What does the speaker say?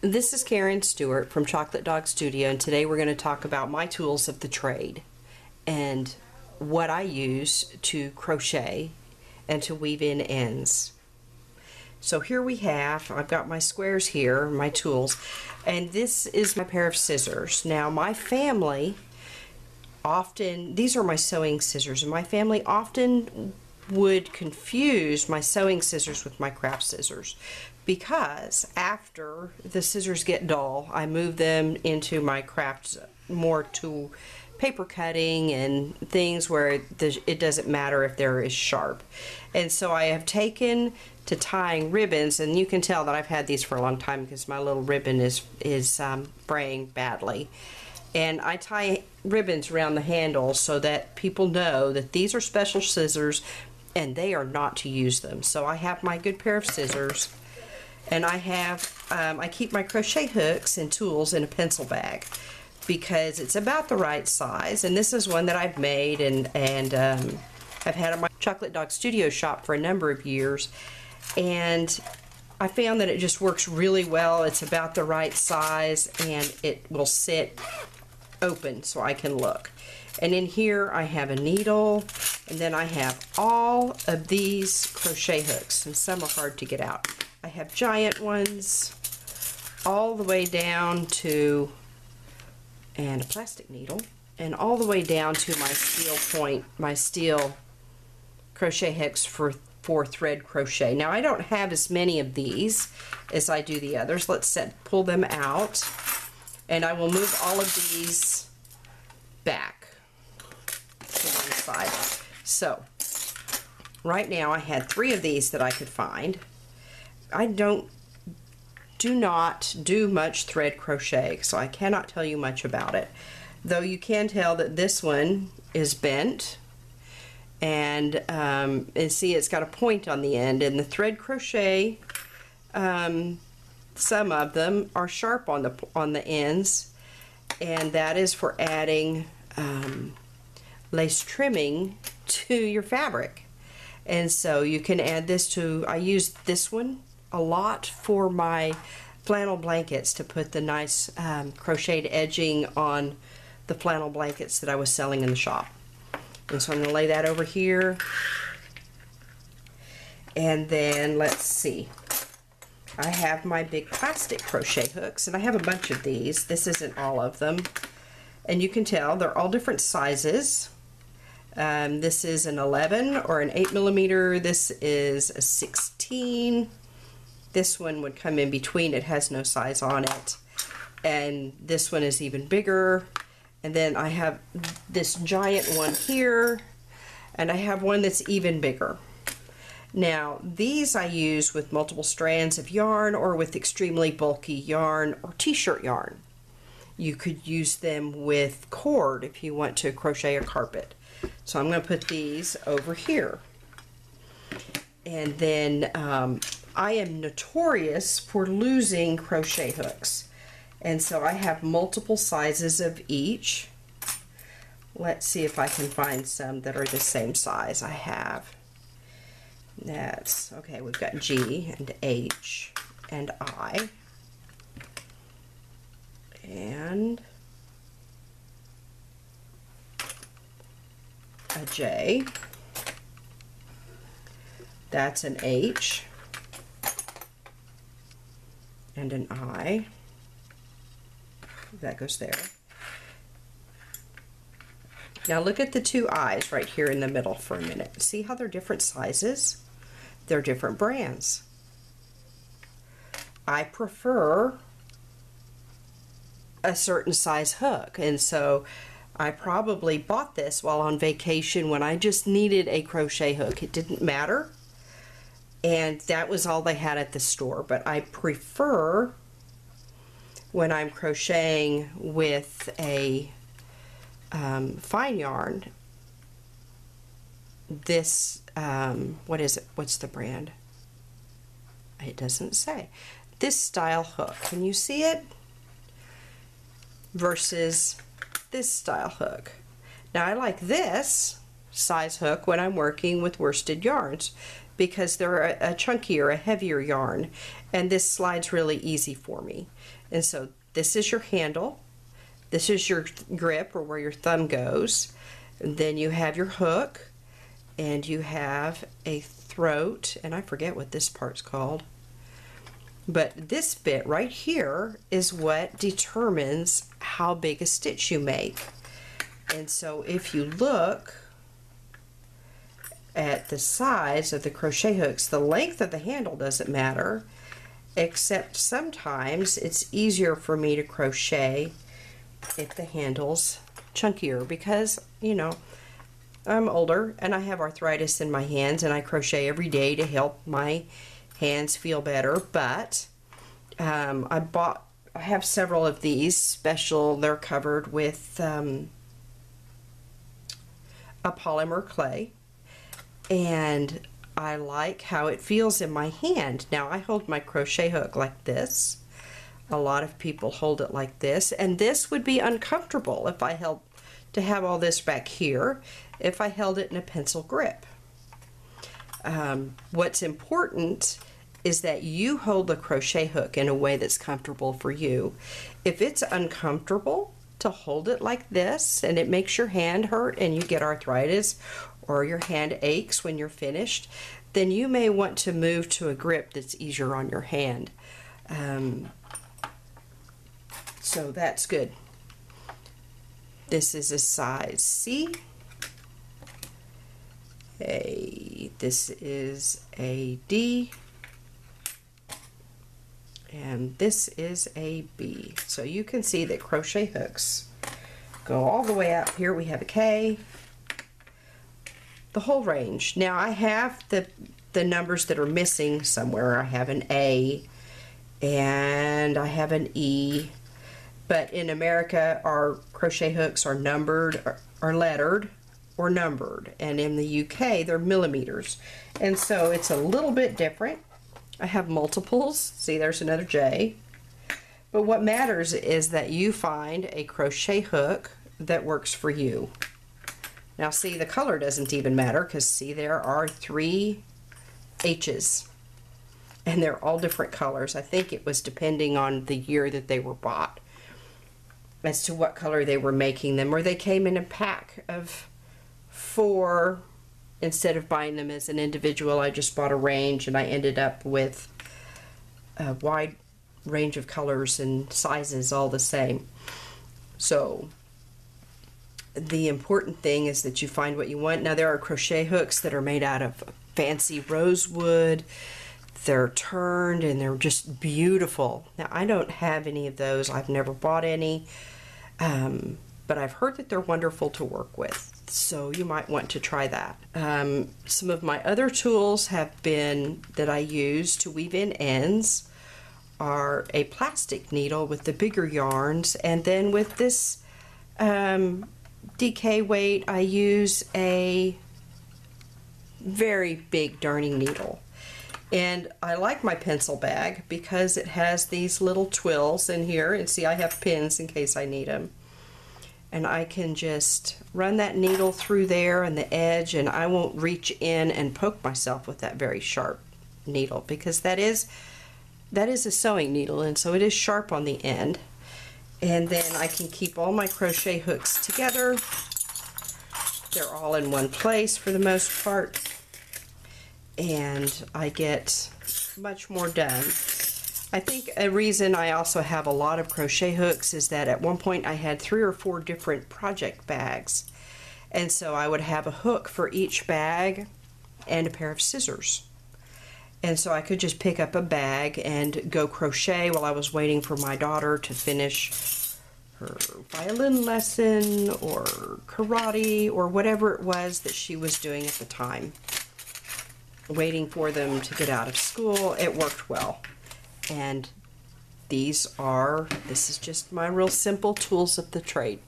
This is Karen Stewart from Chocolate Dog Studio, and today we're going to talk about my tools of the trade and what I use to crochet and to weave in ends. So here we have, I've got my squares here, my tools, and this is my pair of scissors. Now my family often, these are my sewing scissors, and my family often would confuse my sewing scissors with my craft scissors, because after the scissors get dull, I move them into my craft, more to paper cutting and things where it doesn't matter if they're as sharp. And so I have taken to tying ribbons, and you can tell that I've had these for a long time because my little ribbon is fraying badly. And I tie ribbons around the handles so that people know that these are special scissors and they are not to use them. So I have my good pair of scissors, and I have I keep my crochet hooks and tools in a pencil bag because it's about the right size. And this is one that I've made and I've had in my Chocolate Dog Studio shop for a number of years, and I found that it just works really well. It's about the right size and it will sit open so I can look. And in here I have a needle, and then I have all of these crochet hooks, and some are hard to get out. I have giant ones all the way down to, and a plastic needle, and all the way down to my steel point, my steel crochet hooks for thread crochet. Now I don't have as many of these as I do the others. Let's pull them out, and I will move all of these back to one side. So right now I had 3 of these that I could find. I do not do much thread crochet, so I cannot tell you much about it, though you can tell that this one is bent, and see, it's got a point on the end. And the thread crochet, some of them are sharp on the ends, and that is for adding lace trimming to your fabric. And so you can add this to, I use this one a lot for my flannel blankets, to put the nice crocheted edging on the flannel blankets that I was selling in the shop. And so I'm going to lay that over here. And then let's see, I have my big plastic crochet hooks, and I have a bunch of these. This isn't all of them, and you can tell they're all different sizes. This is an 11 or an 8mm. This is a 16. This one would come in between. It has no size on it. And this one is even bigger. And then I have this giant one here, and I have one that's even bigger. Now these I use with multiple strands of yarn, or with extremely bulky yarn or t-shirt yarn. You could use them with cord if you want to crochet a carpet. So I'm going to put these over here. And then I am notorious for losing crochet hooks, and so I have multiple sizes of each. Let's see if I can find some that are the same size. I have, that's okay, we've got G and H and I and a J. That's an H and an I. That goes there. Now look at the 2 I's right here in the middle for a minute. See how they're different sizes? They're different brands. I prefer a certain size hook, and so I probably bought this while on vacation when I just needed a crochet hook. It didn't matter, and that was all they had at the store. But I prefer, when I'm crocheting with a fine yarn, this what is it, what's the brand? It doesn't say. This style hook, can you see it, versus this style hook. Now I like this size hook when I'm working with worsted yarns, because they're a chunkier, a heavier yarn, and this slides really easy for me. And so this is your handle, this is your grip, or where your thumb goes, and then you have your hook, and you have a throat, and I forget what this part's called, but this bit right here is what determines how big a stitch you make. And so if you look at the size of the crochet hooks, the length of the handle doesn't matter, except sometimes it's easier for me to crochet if the handle's chunkier, because, you know, I'm older and I have arthritis in my hands, and I crochet every day to help my hands feel better. But I have several of these special. They're covered with a polymer clay, and I like how it feels in my hand. Now I hold my crochet hook like this. A lot of people hold it like this, and this would be uncomfortable if I held to have all this back here if I held it in a pencil grip. What's important is that you hold the crochet hook in a way that's comfortable for you. If it's uncomfortable to hold it like this and it makes your hand hurt and you get arthritis or your hand aches when you're finished, then you may want to move to a grip that's easier on your hand. So that's good. This is a size C. This is a D. And this is a B. So you can see that crochet hooks go all the way up here. We have a K, the whole range. Now I have the numbers that are missing somewhere. I have an A and I have an E, but in America our crochet hooks are numbered, or lettered, or numbered, and in the UK they're millimeters, and so it's a little bit different. I have multiples. See, there's another J. But what matters is that you find a crochet hook that works for you. Now see, the color doesn't even matter, because see, there are 3 H's and they're all different colors. I think it was depending on the year that they were bought as to what color they were making them, or they came in a pack of 4. Instead of buying them as an individual, I just bought a range, and I ended up with a wide range of colors and sizes all the same. So the important thing is that you find what you want. Now there are crochet hooks that are made out of fancy rosewood. They're turned and they're just beautiful. Now I don't have any of those. I've never bought any, but I've heard that they're wonderful to work with. So you might want to try that. Some of my other tools that I use to weave in ends are a plastic needle with the bigger yarns, and then with this DK weight I use a very big darning needle. And I like my pencil bag because it has these little twills in here, and see, I have pins in case I need them. And I can just run that needle through there and the edge, and I won't reach in and poke myself with that very sharp needle, because that is a sewing needle, and so it is sharp on the end. And then I can keep all my crochet hooks together. They're all in one place for the most part, and I get much more done. I think a reason I also have a lot of crochet hooks is that at one point I had 3 or 4 different project bags, and so I would have a hook for each bag and a pair of scissors, and so I could just pick up a bag and go crochet while I was waiting for my daughter to finish her violin lesson or karate or whatever it was that she was doing at the time. Waiting for them to get out of school, it worked well. And this is just my real simple tools of the trade.